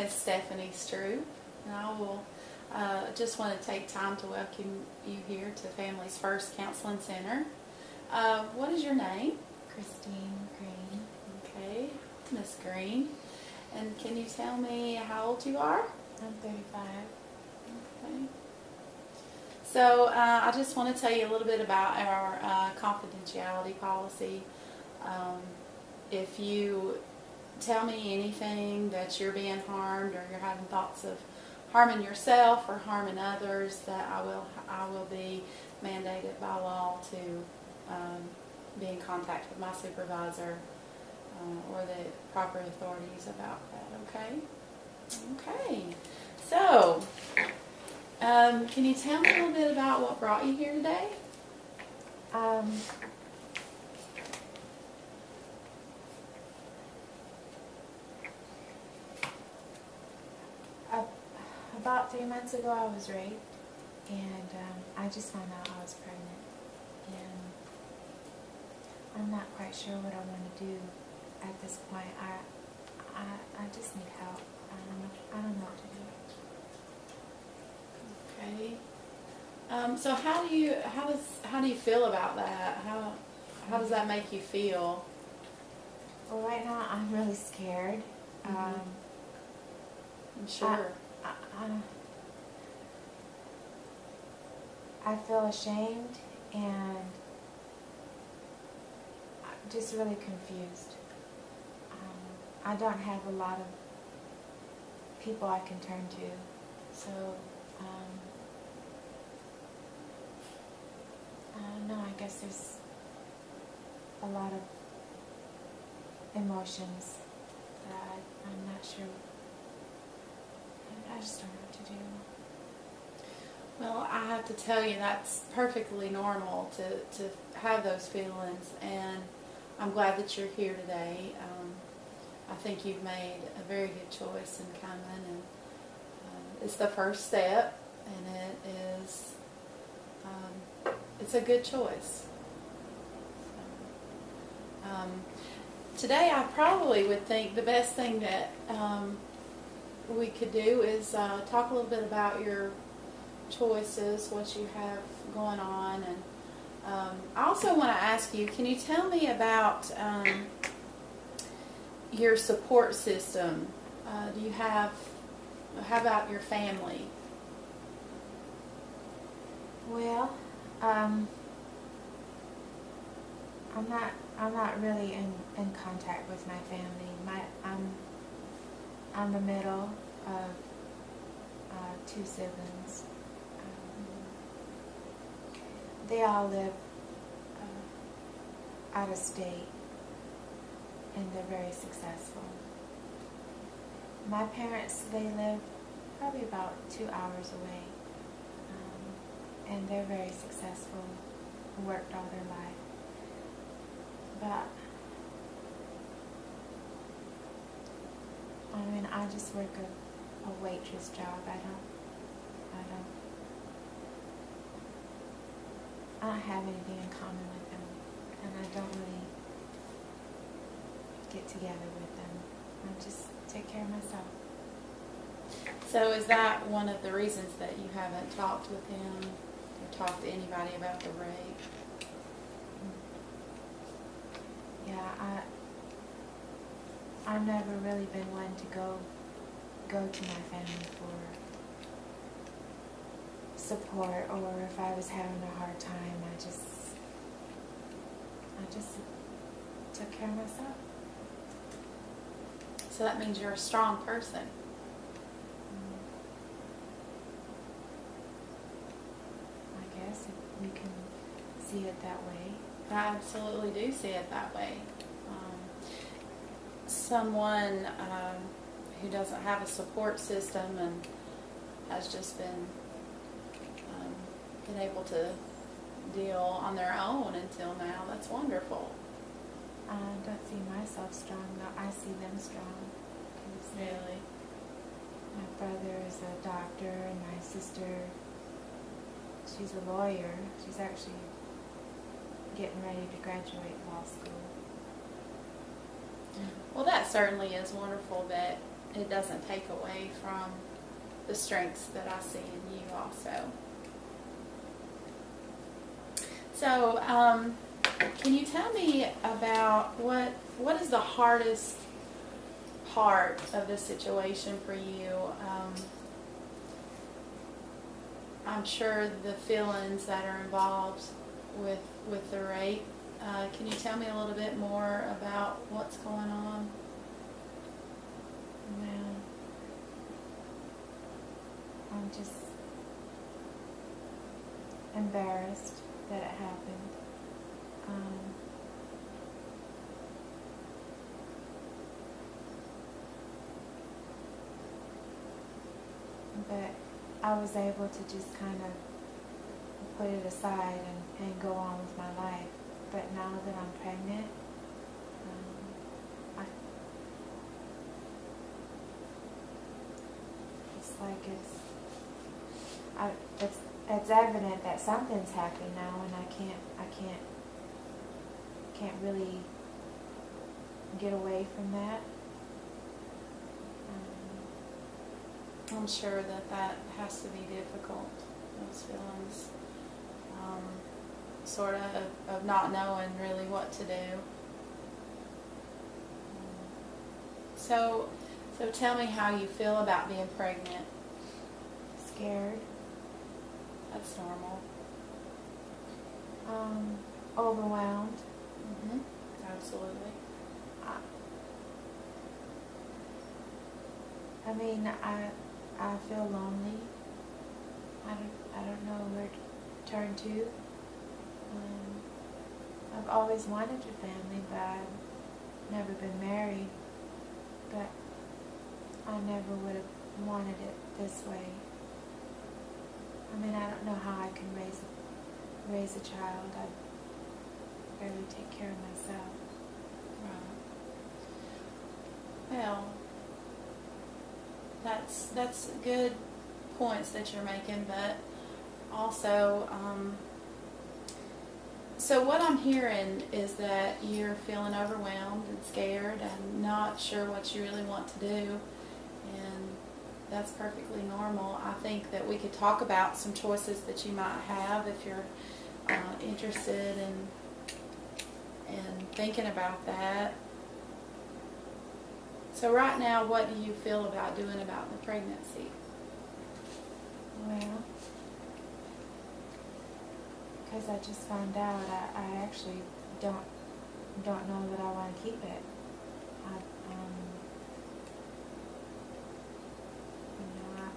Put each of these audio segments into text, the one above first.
is Stephanie Stroop, and I will just want to take time to welcome you here to Family's First Counseling Center. What is your name? Christine Green. Okay, Miss Green. And can you tell me how old you are? I'm 35. Okay. So I just want to tell you a little bit about our confidentiality policy. If you tell me anything that you're being harmed or you're having thoughts of harming yourself or harming others, that I will be mandated by law to be in contact with my supervisor or the proper authorities about that. Okay? Okay. So, can you tell me a little bit about what brought you here today? About 3 months ago I was raped, and I just found out I was pregnant, and I'm not quite sure what I want to do at this point. I just need help. I don't know what to do. Okay. So how do you feel about that? How does that make you feel? Well, right now I'm really scared. I'm sure. I feel ashamed and just really confused. I don't have a lot of people I can turn to, so I don't know. I guess there's a lot of emotions that I'm not sure. I just don't know what to do. Well, I have to tell you that's perfectly normal to have those feelings, and I'm glad that you're here today. I think you've made a very good choice in coming, and it's the first step, and it's a good choice. Today I probably would think the best thing that we could do is talk a little bit about your choices, what you have going on, and I also want to ask you, can you tell me about your support system? How about your family? Well, I'm not really in contact with my family. I'm the middle of two siblings. They all live out of state, and they're very successful. My parents, they live probably about 2 hours away, and they're very successful, worked all their life. But I mean, I just work a waitress job. I don't have anything in common with them, and I don't really get together with them. I just take care of myself. So is that one of the reasons that you haven't talked with him or talked to anybody about the rape? Yeah, I've never really been one to go to my family for support, or if I was having a hard time, I just took care of myself. So that means you're a strong person. I guess if you can see it that way. I absolutely do see it that way. Someone who doesn't have a support system and has just been able to deal on their own until now, that's wonderful. I don't see myself strong, no, I see them strong. Really? My brother is a doctor, and my sister, she's a lawyer. She's actually getting ready to graduate law school. Well, that certainly is wonderful that it doesn't take away from the strengths that I see in you also. So, can you tell me about what is the hardest part of this situation for you? I'm sure the feelings that are involved with the rape. Can you tell me a little bit more about what's going on? Well, I'm just embarrassed that it happened. But I was able to just kind of put it aside and go on with my life. But now that I'm pregnant, it's like it's evident that something's happened now, and I can't really get away from that. I'm sure that has to be difficult, those feelings, sort of not knowing really what to do. So tell me how you feel about being pregnant. Scared. That's normal. Overwhelmed. Mm-hmm. Absolutely. I mean, I feel lonely. I don't know where to turn to. I've always wanted a family, but I've never been married. But I never would have wanted it this way. I mean, I don't know how I can raise a child. I barely take care of myself. Right. Well, that's good points that you're making, but also, so what I'm hearing is that you're feeling overwhelmed and scared and not sure what you really want to do, and that's perfectly normal. I think that we could talk about some choices that you might have if you're interested in thinking about that. So right now, what do you feel about doing about the pregnancy? Well, because I just found out, I actually don't know that I want to keep it.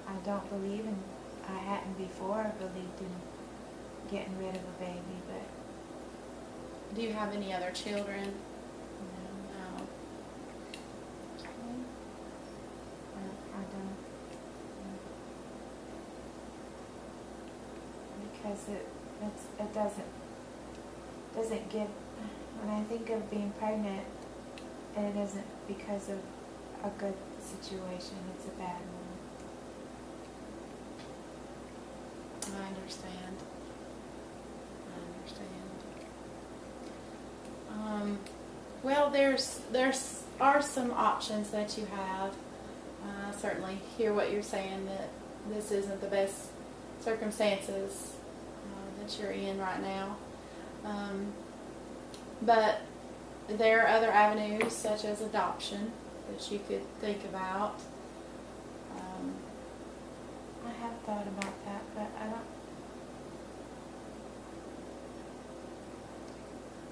I don't believe in. I hadn't before believed in getting rid of a baby, but Do you have any other children? no, No. I don't. Because it doesn't give. When I think of being pregnant, it isn't because of a good situation. It's a bad one. I understand. Well, there are some options that you have. Certainly hear what you're saying, that this isn't the best circumstances that you're in right now. But there are other avenues such as adoption that you could think about. I have thought about that, but I don't.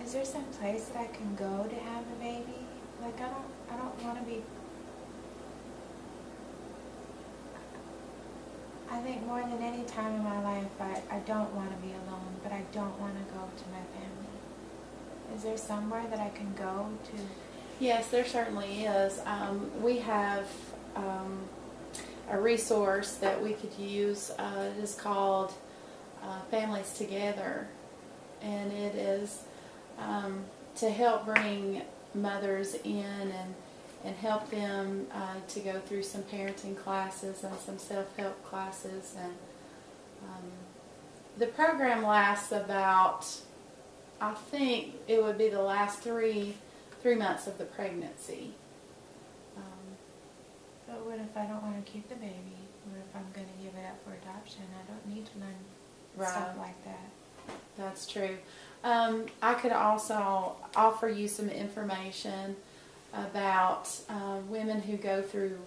Is there some place that I can go to have a baby? Like I don't want to be. I think more than any time in my life, I don't want to be alone, but I don't want to go to my family. Is there somewhere that I can go to? Yes, there certainly is. We have a resource that we could use. It is called Families Together, and it is to help bring mothers in and help them to go through some parenting classes and some self-help classes. And the program lasts about, I think it would be the last three months of the pregnancy. But to keep the baby, or if I'm going to give it up for adoption. I don't need to learn Right. stuff like that. That's true. I could also offer you some information about women who go through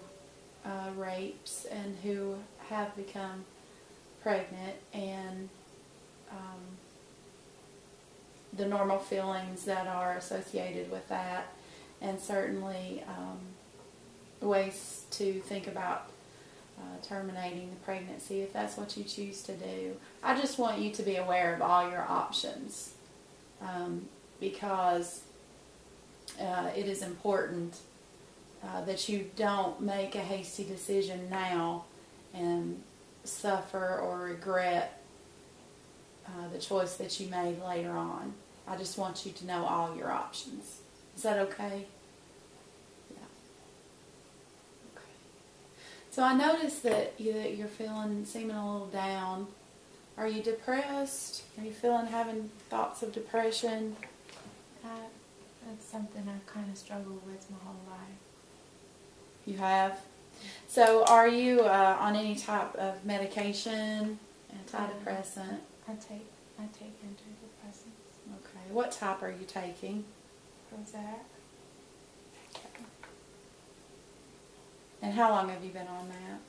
rapes and who have become pregnant, and the normal feelings that are associated with that, and certainly ways to think about terminating the pregnancy if that's what you choose to do. I just want you to be aware of all your options, because it is important that you don't make a hasty decision now and suffer or regret the choice that you made later on. I just want you to know all your options. Is that okay? Yeah. Okay. So I noticed that you're seeming a little down. Are you depressed? Are you having thoughts of depression? That's something I've kind of struggled with my whole life. You have? So are you on any type of medication, antidepressant? I take antidepressants. Okay. What type are you taking? Prozac. Okay. And how long have you been on that?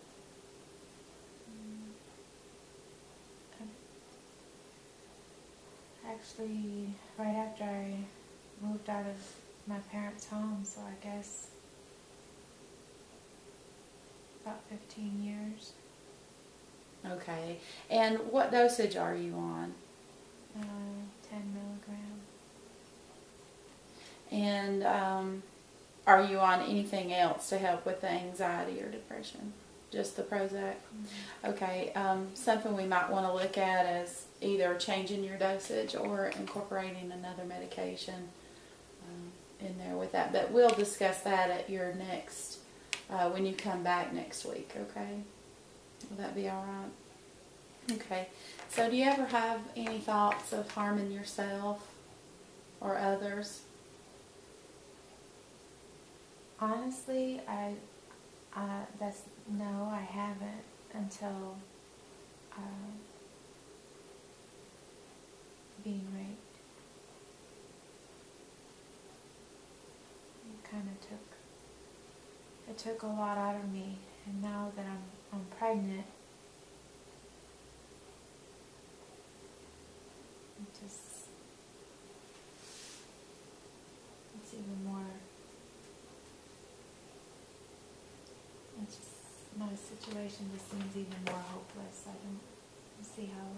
Actually, right after I moved out of my parents' home, so I guess about 15 years. Okay. And what dosage are you on? 10 milligrams. And are you on anything else to help with the anxiety or depression? Just the Prozac? Mm-hmm. Okay. Something we might want to look at is either changing your dosage or incorporating another medication in there with that. But we'll discuss that at your next, when you come back next week, okay? Will that be all right? Okay. So do you ever have any thoughts of harming yourself or others? Honestly, no, I haven't until being raped. It took a lot out of me, and now that I'm pregnant, it's even more. It's just, my situation just seems even more hopeless. I don't see how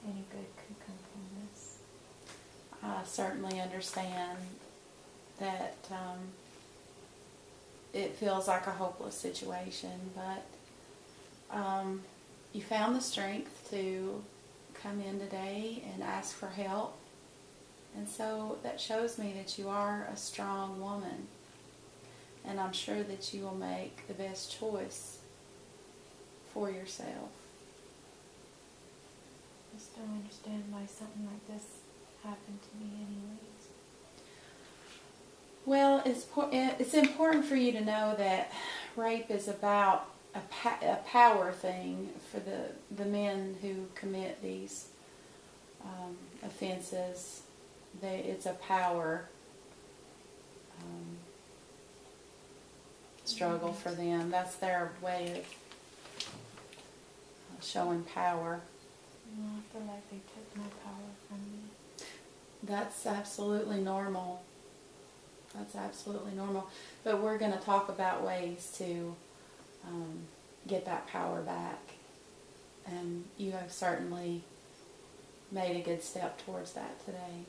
any good could come from this. I certainly understand that it feels like a hopeless situation, but you found the strength to come in today and ask for help, and so that shows me that you are a strong woman, and I'm sure that you will make the best choice for yourself. I just don't understand why something like this happened to me anyways. Well, it's important for you to know that rape is about a power thing for the men who commit these offenses. It's a power struggle for them. That's their way of showing power. Well, I feel like they took my power from me. That's absolutely normal. That's absolutely normal. But we're going to talk about ways to get that power back. And you have certainly made a good step towards that today.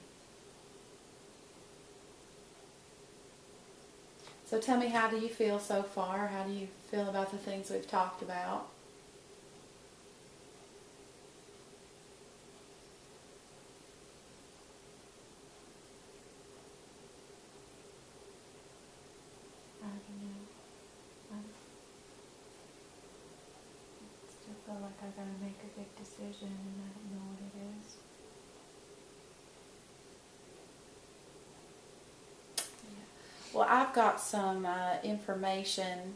So tell me, how do you feel so far? How do you feel about the things we've talked about? I don't know. I still feel like I gotta make a big decision and I don't know what it is. Well, I've got some information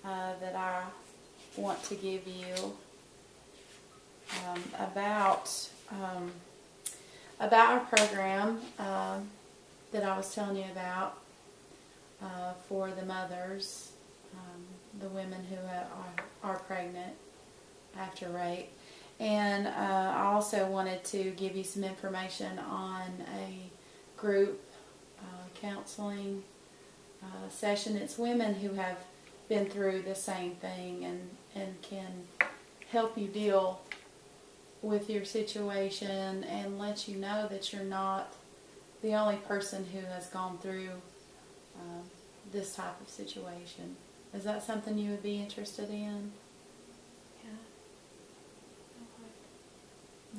that I want to give you about our program that I was telling you about for the mothers, the women who are pregnant after rape. And I also wanted to give you some information on a group counseling session. It's women who have been through the same thing and can help you deal with your situation and let you know that you're not the only person who has gone through this type of situation. Is that something you would be interested in? Yeah.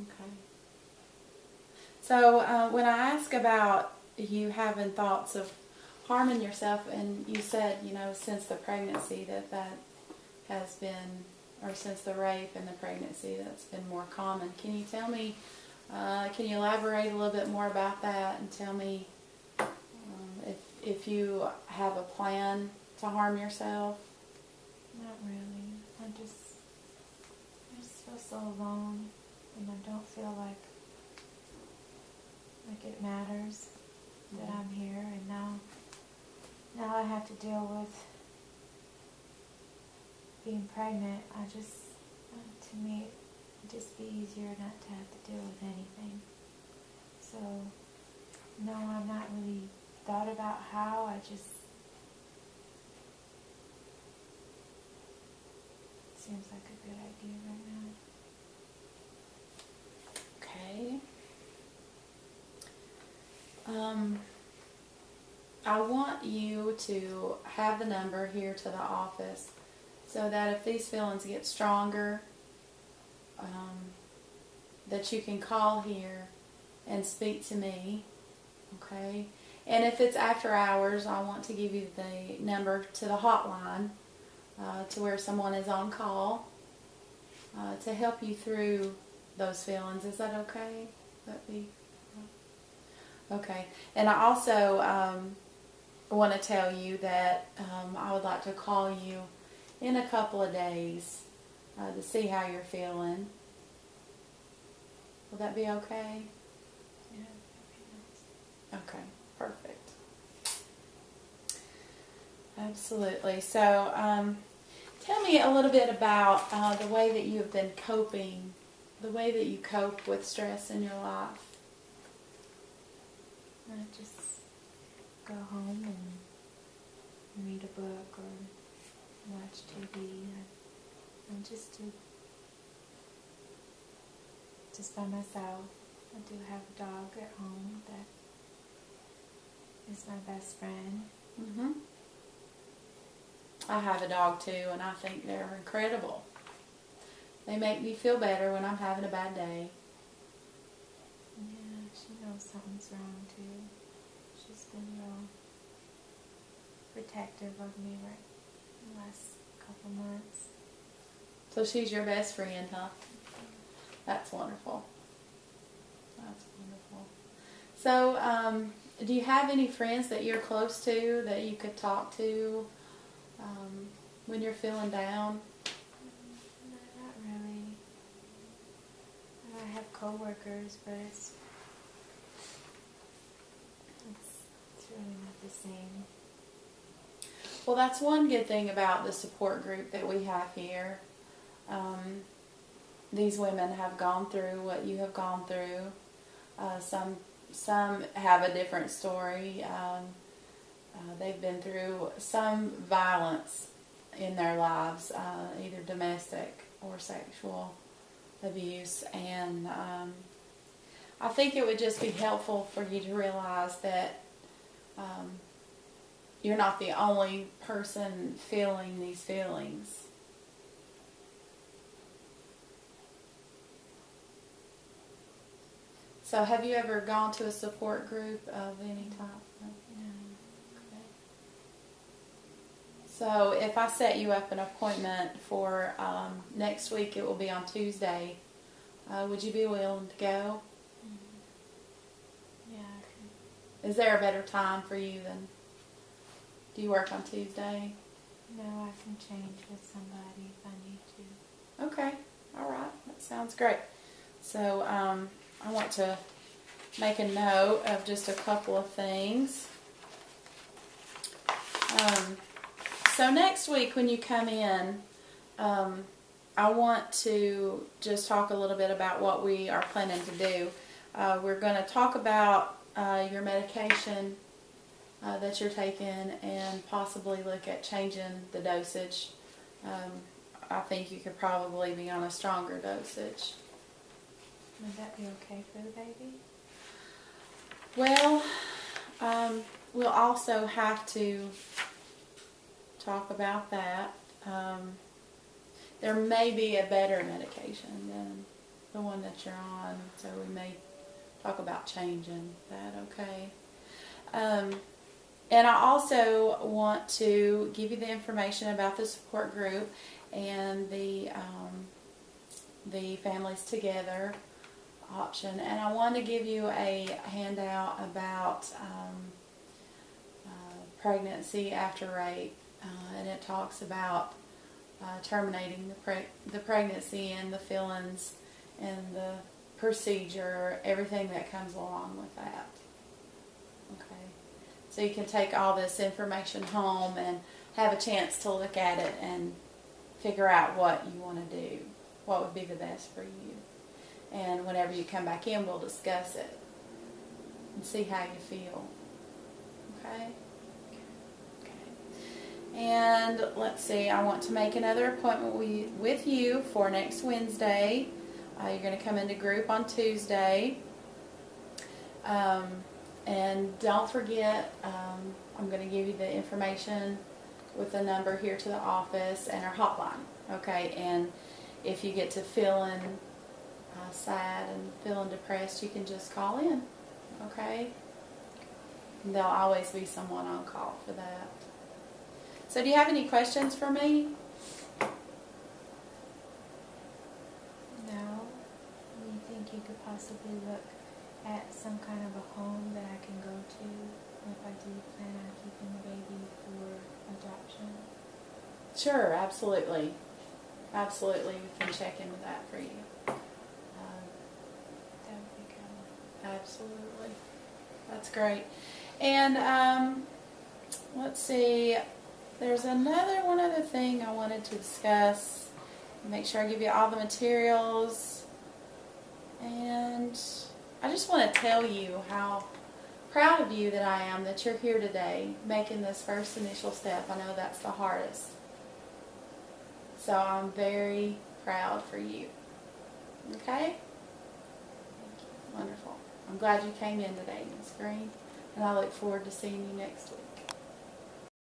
Okay. So when I ask about you having thoughts of harming yourself, and you said, since the pregnancy that has been, or since the rape and the pregnancy, that's been more common. Can you tell me, can you elaborate a little bit more about that and tell me if you have a plan to harm yourself? Not really. I just feel so alone, and I don't feel like it matters that I'm here, and now I have to deal with being pregnant. To me, it'd just be easier not to have to deal with anything. So, no, I've not really thought about how. Seems like a good idea right now. Okay. I want you to have the number here to the office so that if these feelings get stronger, that you can call here and speak to me, okay? And if it's after hours, I want to give you the number to the hotline to where someone is on call to help you through those feelings. Is that okay? That be okay. And I also want to tell you that I would like to call you in a couple of days to see how you're feeling. Will that be okay? Yeah, that'd be nice. Okay, perfect. Absolutely. So, tell me a little bit about the way that you have been coping, the way that you cope with stress in your life. I just go home and read a book or watch TV. I'm just by myself. I do have a dog at home that is my best friend. Mm-hmm. I have a dog too, and I think they're incredible. They make me feel better when I'm having a bad day. Yeah, she knows something's wrong too. She's been real protective of me right the last couple months. So she's your best friend, huh? That's wonderful. That's wonderful. So, do you have any friends that you're close to that you could talk to when you're feeling down? No, not really. I have coworkers, but it's really not the same. Well, that's one good thing about the support group that we have here. These women have gone through what you have gone through. Some have a different story. They've been through some violence in their lives, either domestic or sexual abuse. And I think it would just be helpful for you to realize that you're not the only person feeling these feelings. So have you ever gone to a support group of any type? No. Okay. So if I set you up an appointment for next week, it will be on Tuesday. Would you be willing to go? Mm-hmm. Yeah, I can. Is there a better time for you than, do you work on Tuesday? No, I can change with somebody if I need to. Okay, all right, that sounds great. So I want to make a note of just a couple of things. So next week when you come in, I want to just talk a little bit about what we are planning to do. We're going to talk about your medication that you're taking and possibly look at changing the dosage. I think you could probably be on a stronger dosage. Would that be okay for the baby? Well, we'll also have to talk about that. There may be a better medication than the one that you're on, so we may talk about changing that, okay? And I also want to give you the information about the support group and the Families Together option. And I want to give you a handout about pregnancy after rape, and it talks about terminating the pregnancy and the fillings and the procedure, everything that comes along with that. Okay, so you can take all this information home and have a chance to look at it and figure out what you want to do, what would be the best for you. And whenever you come back in, we'll discuss it and see how you feel. Okay? And let's see, I want to make another appointment with you for next Wednesday. You're going to come into group on Tuesday. And don't forget, I'm going to give you the information with the number here to the office and our hotline. Okay, and if you get to feeling sad and feeling depressed, you can just call in. Okay? And there'll always be someone on call for that. So do you have any questions for me? No. Do you think you could possibly look at some kind of a home that I can go to if I do plan on keeping the baby for adoption? Sure, absolutely. Absolutely, we can check into that for you. That would be good. Absolutely. That's great. And let's see, there's one other thing I wanted to discuss. Make sure I give you all the materials. And I just want to tell you how proud of you that I am that you're here today making this first initial step. I know that's the hardest. So I'm very proud for you. Okay? Wonderful. I'm glad you came in today, Ms. Green, and I look forward to seeing you next week.